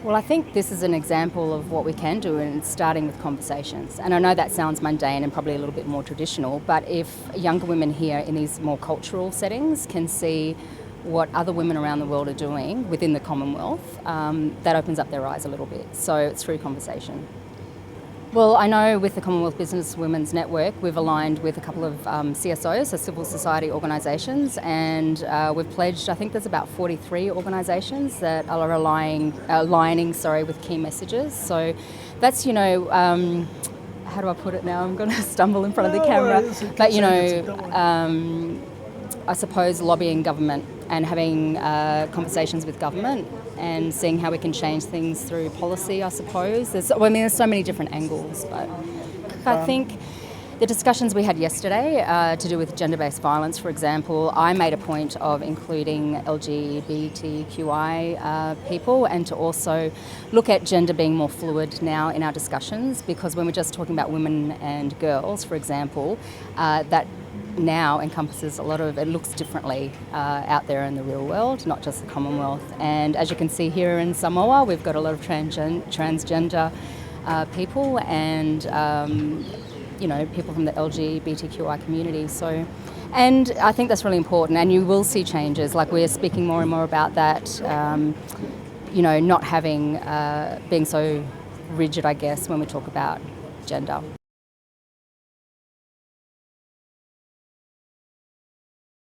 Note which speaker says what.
Speaker 1: Well, I think this is an example of what we can do, and it's starting with conversations. And I know that sounds mundane and probably a little bit more traditional, but if younger women here in these more cultural settings can see what other women around the world are doing within the Commonwealth, that opens up their eyes a little bit. So it's through conversation. Well, I know with the Commonwealth Business Women's Network, we've aligned with a couple of CSOs, so civil society organisations, and we've pledged, I think there's about 43 organisations that are aligning with key messages. So that's, how do I put it now? I'm going to stumble in front of the camera. But, I suppose lobbying government and having conversations with government and seeing how we can change things through policy, I suppose. There's so many different angles, but I think the discussions we had yesterday to do with gender-based violence, for example, I made a point of including LGBTQI people and to also look at gender being more fluid now in our discussions, because when we're just talking about women and girls, for example, that now encompasses it looks differently out there in the real world, not just the Commonwealth. And as you can see here in Samoa, we've got a lot of transgender people and people from the LGBTQI community. So, and I think that's really important, and you will see changes. Like, we're speaking more and more about that, not having being so rigid, I guess, when we talk about gender.